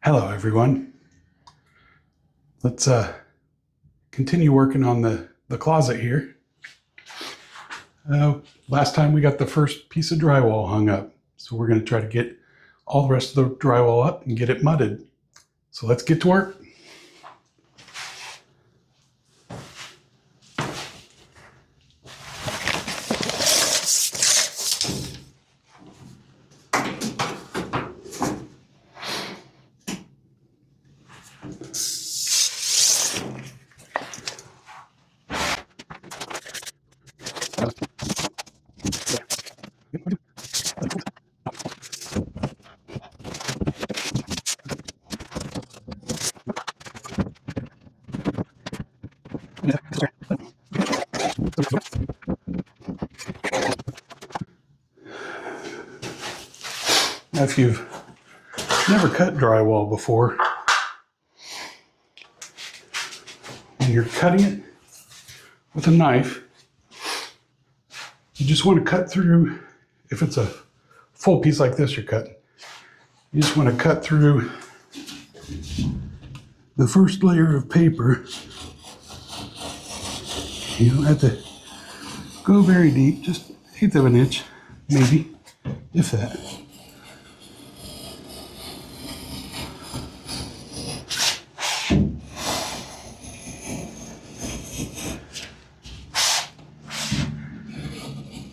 Hello everyone. Let's continue working on the closet here. Last time we got the first piece of drywall hung up, so we're going to try to get all the rest of the drywall up and get it mudded. So let's get to work. Now, if you've never cut drywall before, when you're cutting it with a knife, you just want to cut through, if it's a full piece like this you're cutting, you just want to cut through the first layer of paper. You don't have to go very deep, just 1/8 of an inch, maybe, if that.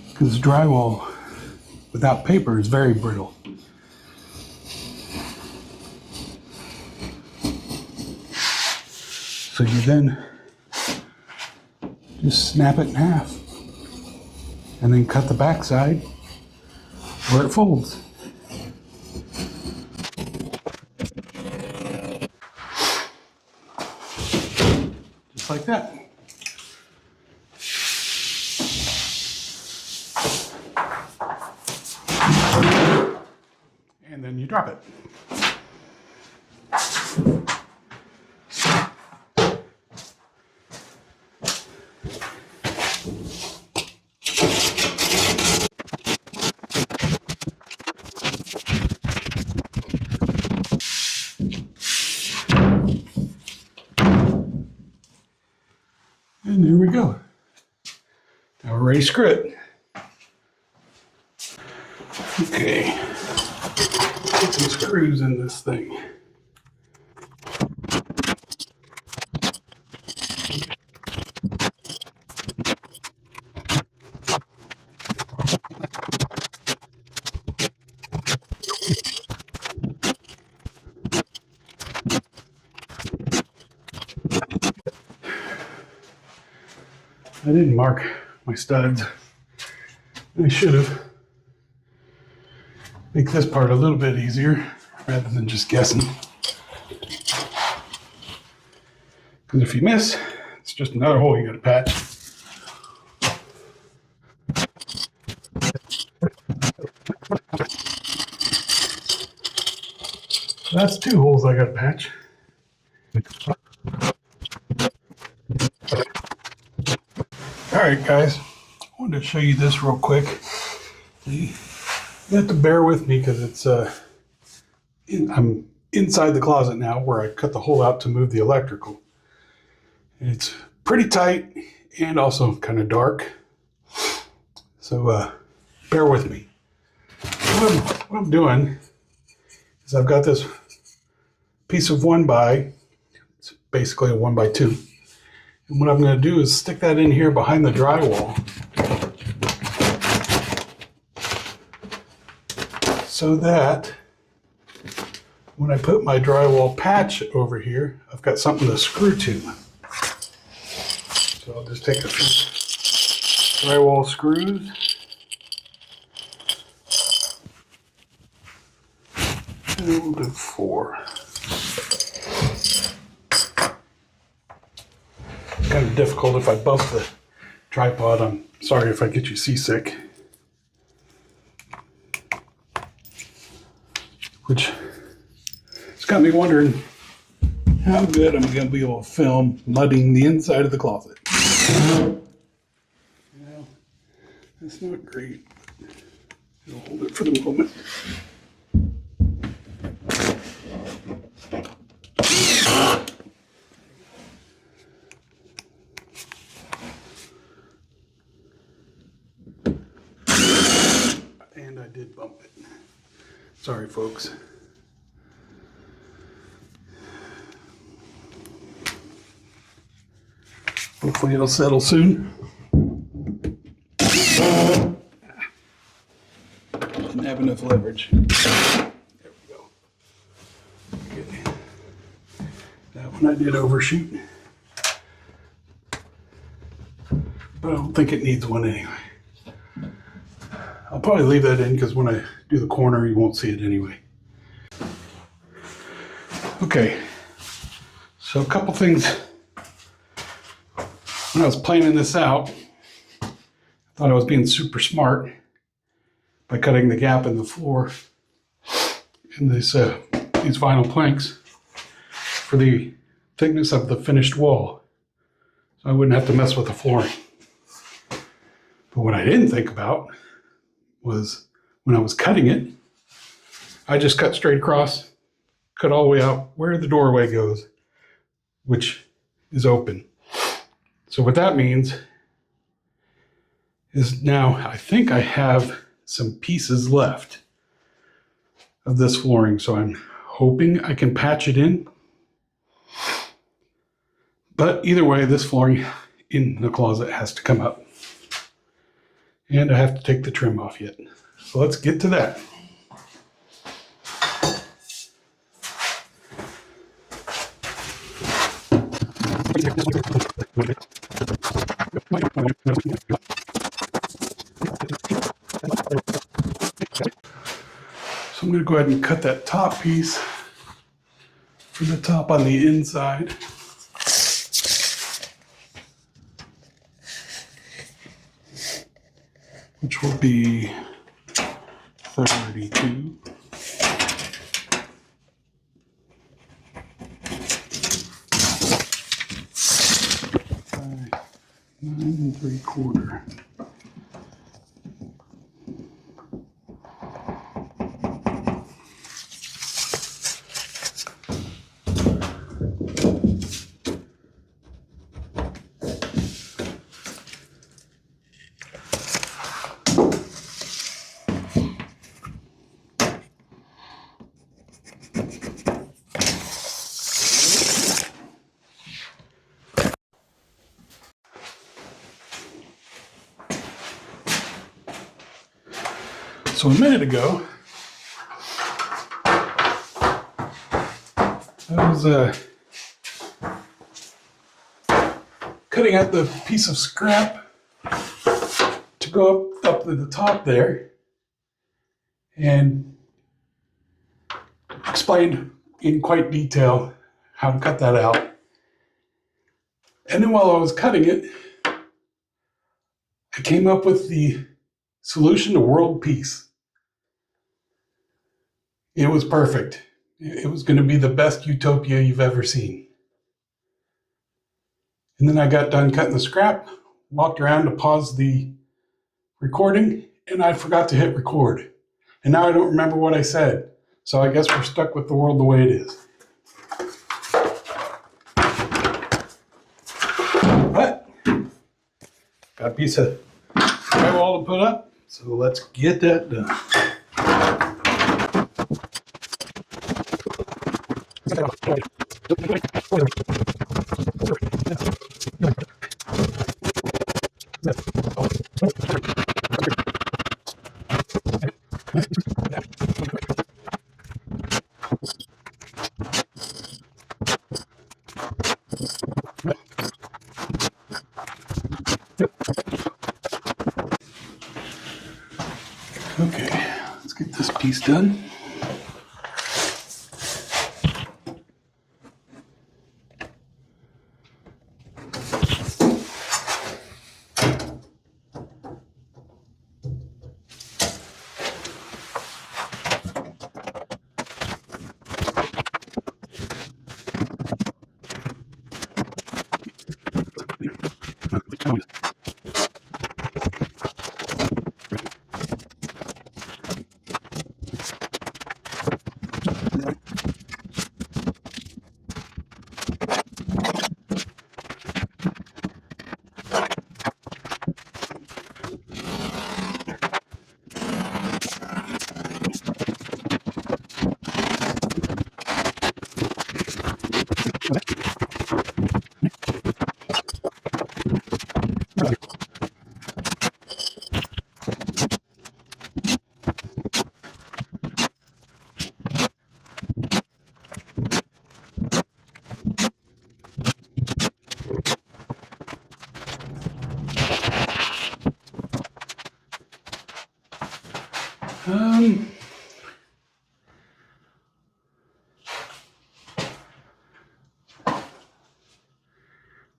Because drywall without paper is very brittle. So you then just snap it in half and then cut the back side where it folds. Just like that. And then you drop it. And there we go. Now we're ready to screw it. Okay. Put some screws in this thing. I didn't mark my studs. I should have. Make this part a little bit easier rather than just guessing. Because if you miss, it's just another hole you got to patch. So that's 2 holes I got to patch. Alright guys, I wanted to show you this real quick. You have to bear with me because it's I'm inside the closet now where I cut the hole out to move the electrical. And it's pretty tight and also kind of dark. So bear with me. What I'm doing is I've got this piece of 1x, it's basically a 1x2. And what I'm going to do is stick that in here behind the drywall so that when I put my drywall patch over here, I've got something to screw to. So I'll just take a few drywall screws. And we'll do 4. kind of difficult if I bump the tripod. I'm sorry if I get you seasick. Which has got me wondering how good I'm going to be able to film mudding the inside of the closet. Well, that's not great. I'll hold it for the moment. And I did bump it. Sorry, folks. Hopefully it'll settle soon. Didn't have enough leverage. There we go. Okay. That one I did overshoot. But I don't think it needs one anyway. I'll probably leave that in because when I do the corner, you won't see it anyway. Okay, so a couple things. When I was planning this out, I thought I was being super smart by cutting the gap in the floor in this, these vinyl planks for the thickness of the finished wall, so I wouldn't have to mess with the flooring. But what I didn't think about was when I was cutting it, I just cut straight across, cut all the way out where the doorway goes, which is open. So what that means is now I think I have some pieces left of this flooring. So I'm hoping I can patch it in. But either way, this flooring in the closet has to come up. And I have to take the trim off yet. So let's get to that. So I'm going to go ahead and cut that top piece for the top on the inside. Which will be 32. By 9 3/4. So a minute ago, I was cutting out the piece of scrap to go up to the top there, and explained in quite detail how to cut that out. And then while I was cutting it, I came up with the solution to world peace. It was perfect. It was going to be the best utopia you've ever seen. And then I got done cutting the scrap, walked around to pause the recording, and I forgot to hit record. And now I don't remember what I said. So I guess we're stuck with the world the way it is. But got a piece of drywall to put up, so let's get that done. Okay, let's get this piece done.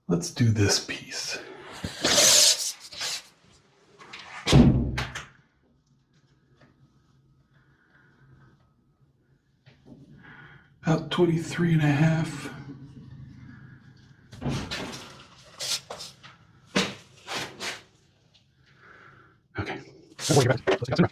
Let's do this piece. About 23.5. Okay. Don't worry about it. Let's get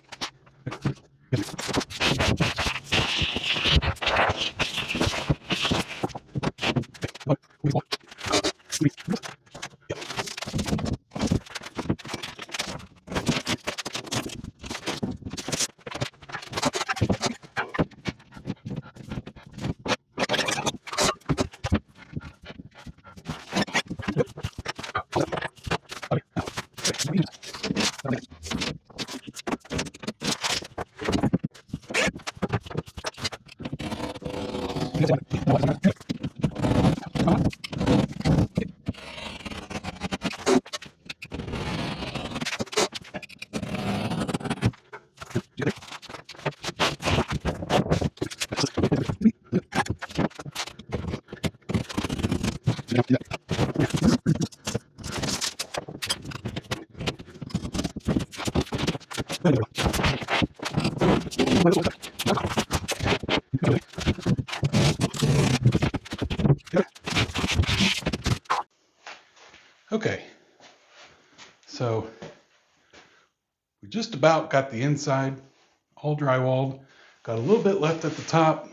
Okay, so we just about got the inside all drywalled. Got a little bit left at the top,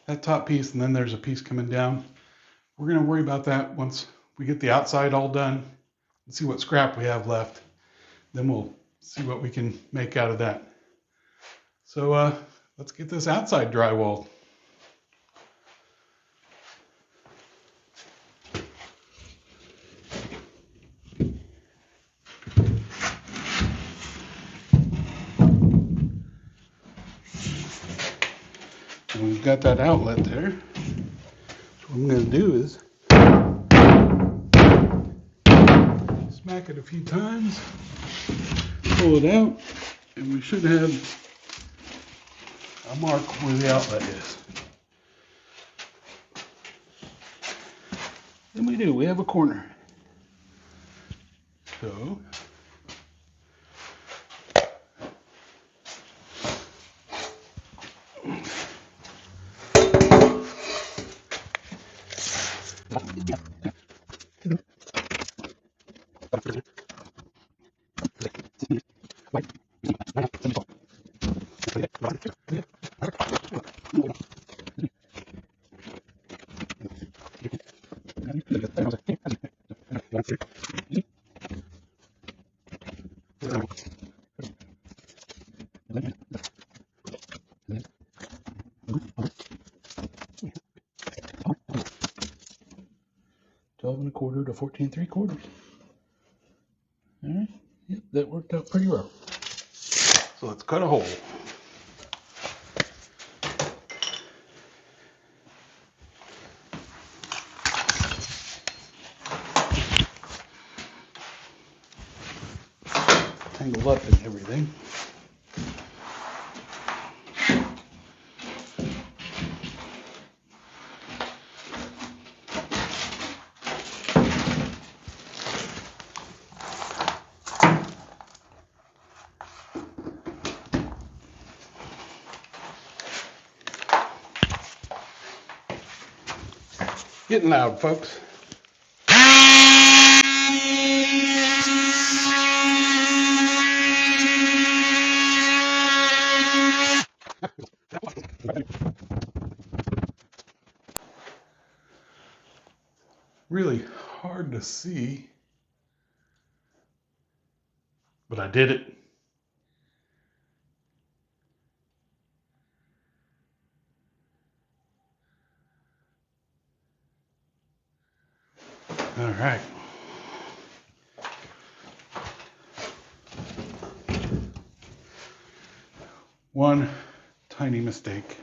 that top piece, and then there's a piece coming down. We're going to worry about that once we get the outside all done and see what scrap we have left. Then we'll see what we can make out of that. So let's get this outside drywalled. And we've got that outlet there. So what I'm going to do is smack it a few times, pull it out, and we should have a mark where the outlet is. And we do, we have a corner. So $12.25 to $14.75. All right, yep, that worked out pretty well. So let's cut a hole. Tangled up and everything. Getting loud, folks. really hard to see, but I did it. All right. One tiny mistake.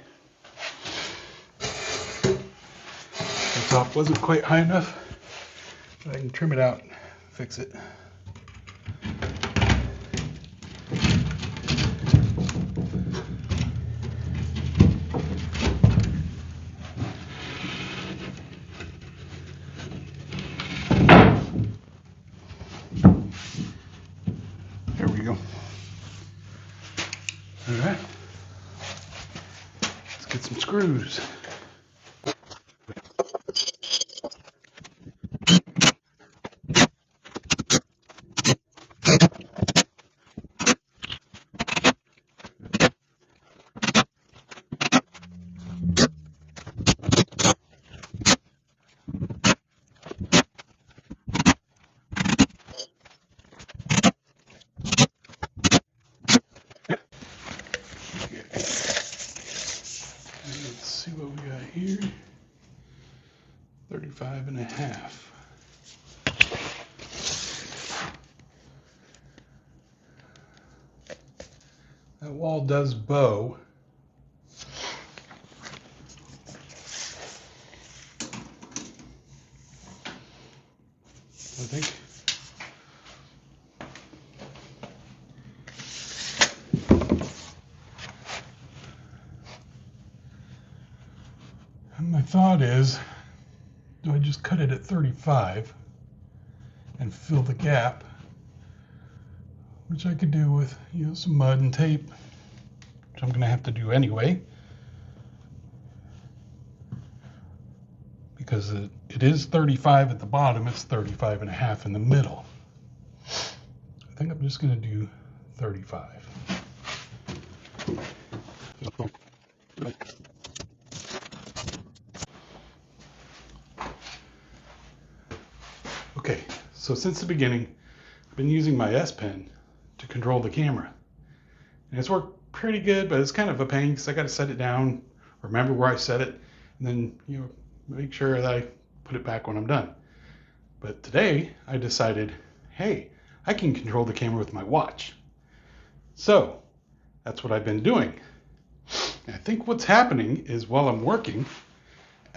The top wasn't quite high enough, but I can trim it out, fix it. There we go. All right. Let's get some screws. Let's see what we got here. 35.5. That wall does bow. I think. And my thought is, do I just cut it at 35 and fill the gap, which I could do with, some mud and tape, which I'm going to have to do anyway, because it is 35 at the bottom, it's 35.5 in the middle. I think I'm just going to do 35. Okay, so since the beginning, I've been using my S Pen to control the camera. And it's worked pretty good, but it's kind of a pain because I got to set it down, remember where I set it, and then make sure that I put it back when I'm done. But today I decided, hey, I can control the camera with my watch. So that's what I've been doing. And I think what's happening is while I'm working,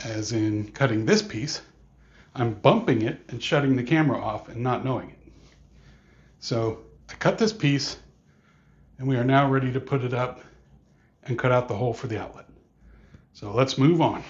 as in cutting this piece, I'm bumping it and shutting the camera off and not knowing it. So I cut this piece and we are now ready to put it up and cut out the hole for the outlet. So let's move on.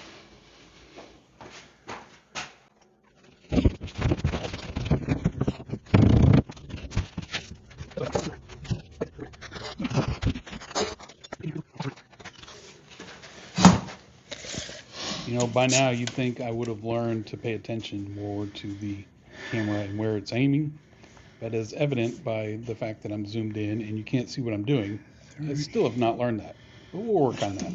By now you'd think I would have learned to pay attention more to the camera and where it's aiming, but as evident by the fact that I'm zoomed in and you can't see what I'm doing, I still have not learned that, but we'll work on that.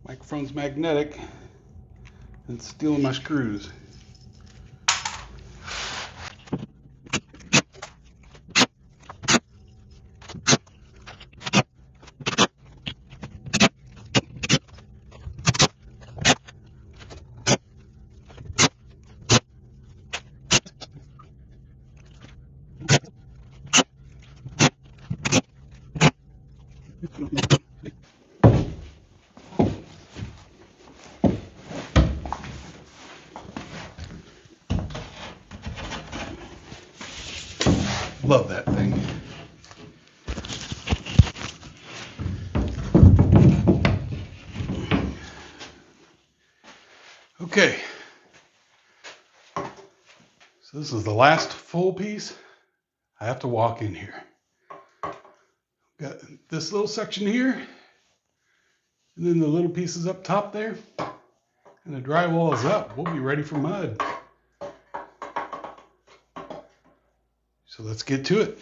Microphone's magnetic and it's stealing my screws. Love that thing. Okay. So this is the last full piece. I have to walk in here. Got this little section here, and then the little pieces up top there, and the drywall is up. We'll be ready for mud. So let's get to it.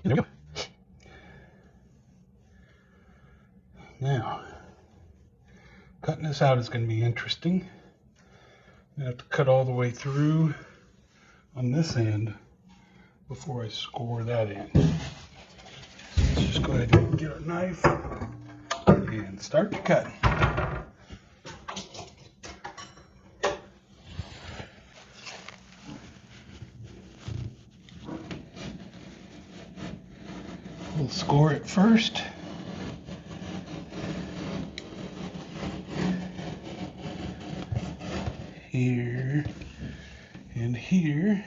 There we go. Now, cutting this out is going to be interesting. I have to cut all the way through on this end before I score that in. So let's just go ahead and get our knife and start to cut. We'll score it first. Here and here.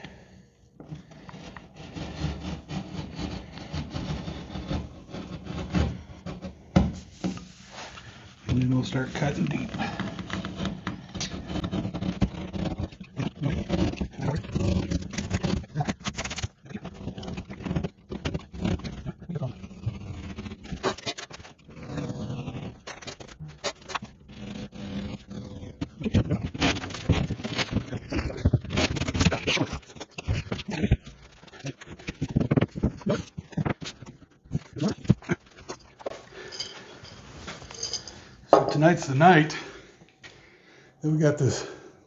And then we'll start cutting deep. So tonight's the night that we got this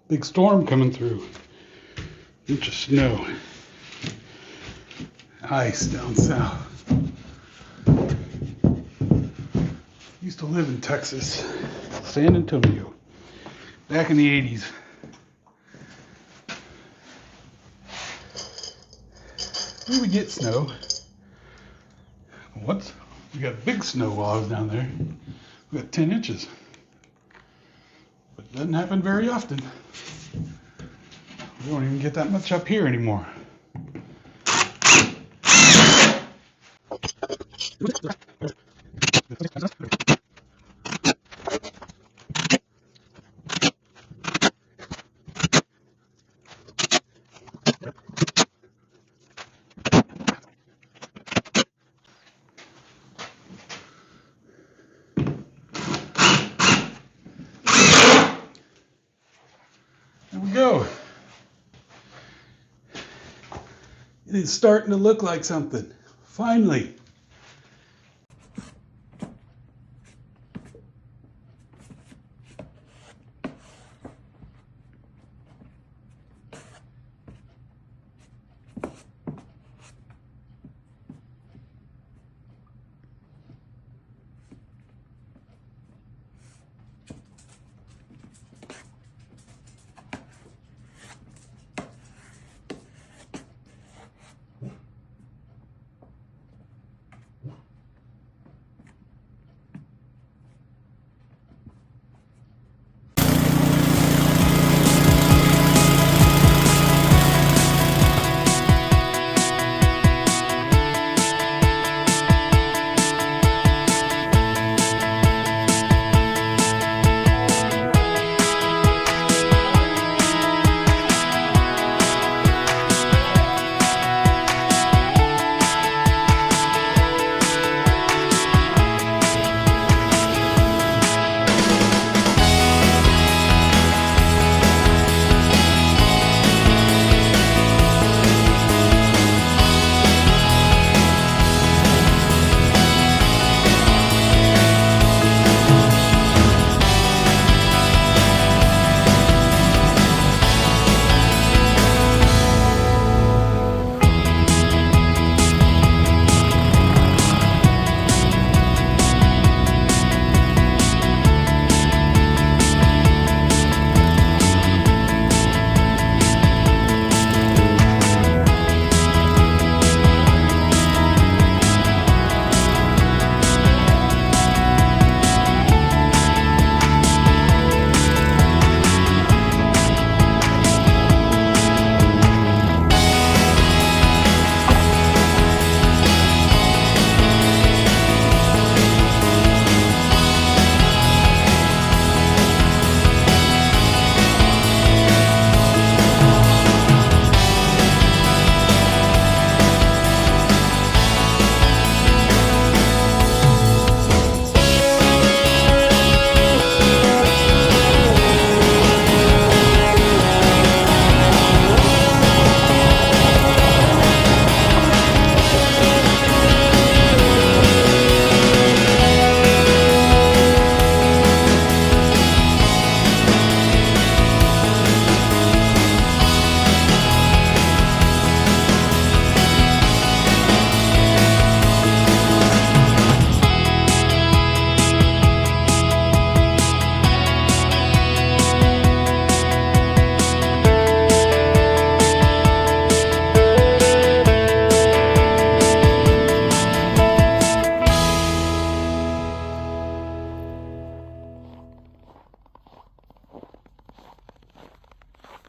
big storm coming through. Bunch of snow. Ice down south. Used to live in Texas, San Antonio, back in the 80s. We would get snow. We got big snow while I was down there. We got 10 inches. But it doesn't happen very often. We don't even get that much up here anymore. There we go. It is starting to look like something. Finally.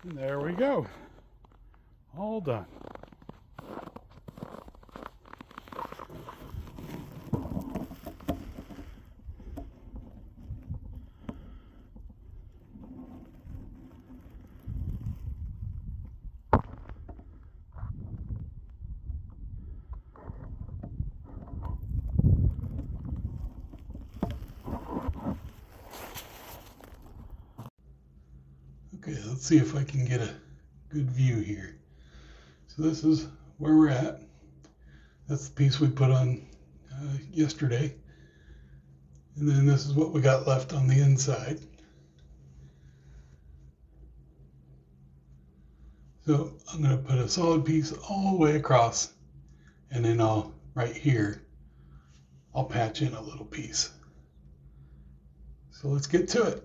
And there we go. All done. Okay, let's see if I can get a good view here. So this is where we're at. That's the piece we put on yesterday. And then this is what we got left on the inside. So I'm going to put a solid piece all the way across, and then right here, I'll patch in a little piece. So let's get to it.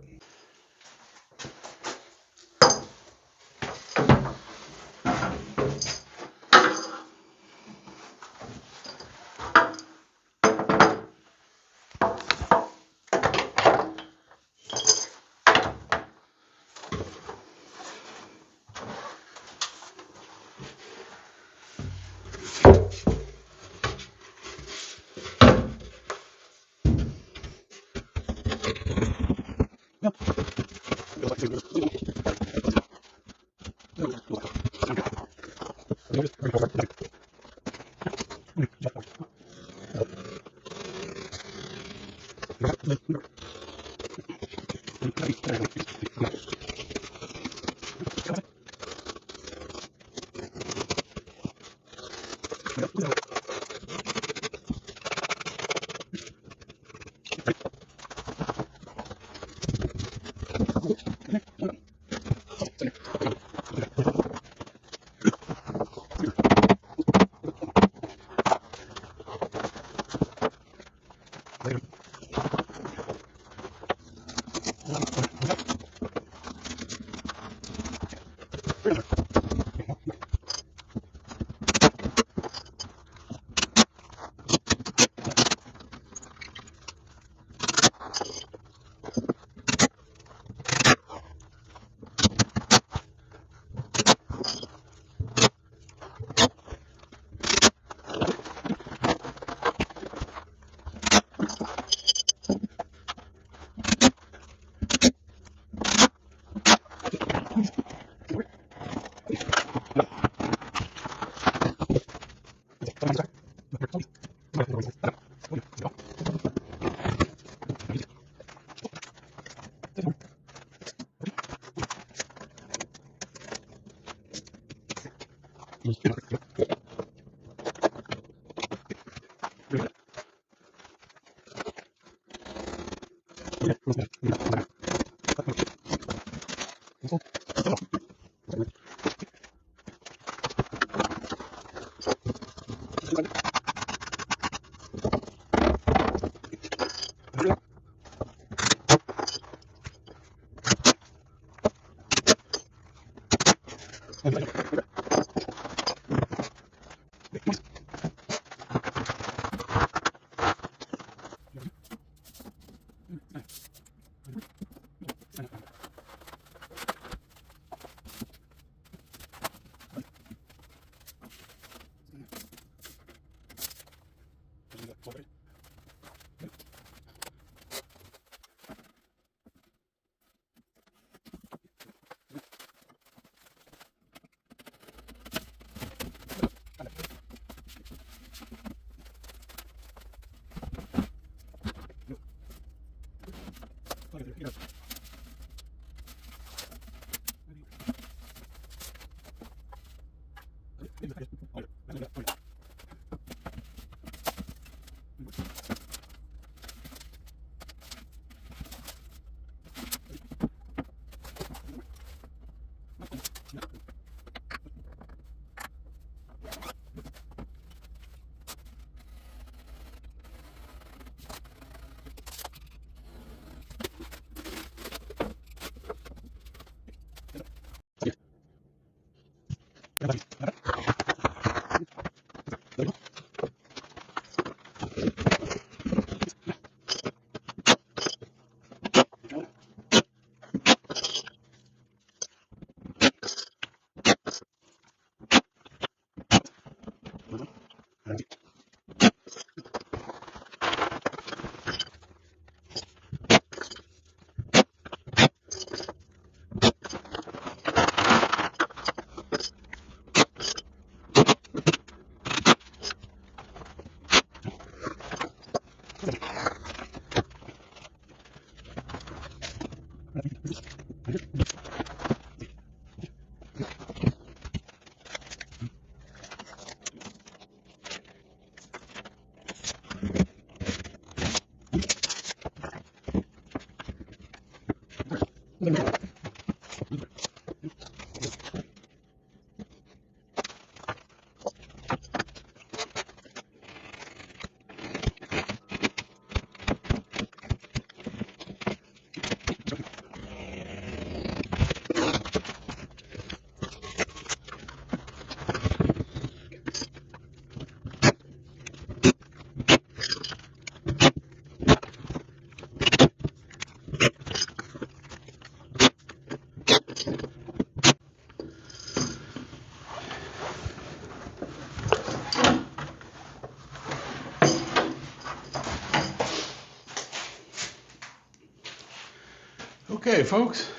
Okay, folks,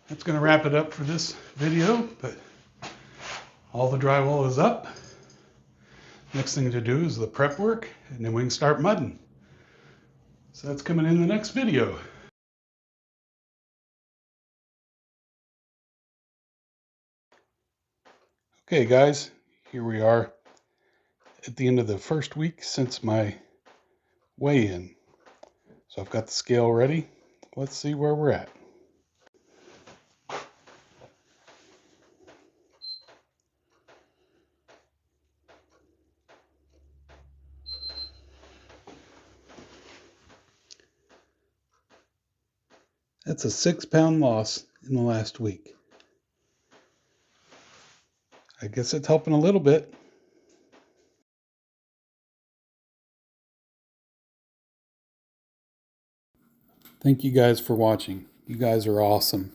that's going to wrap it up for this video, but all the drywall is up. Next thing to do is the prep work, and then we can start mudding. So that's coming in the next video. Okay, guys, here we are at the end of the first week since my weigh-in. So I've got the scale ready. Let's see where we're at. That's a 6-pound loss in the last week. I guess it's helping a little bit. Thank you guys for watching. You guys are awesome.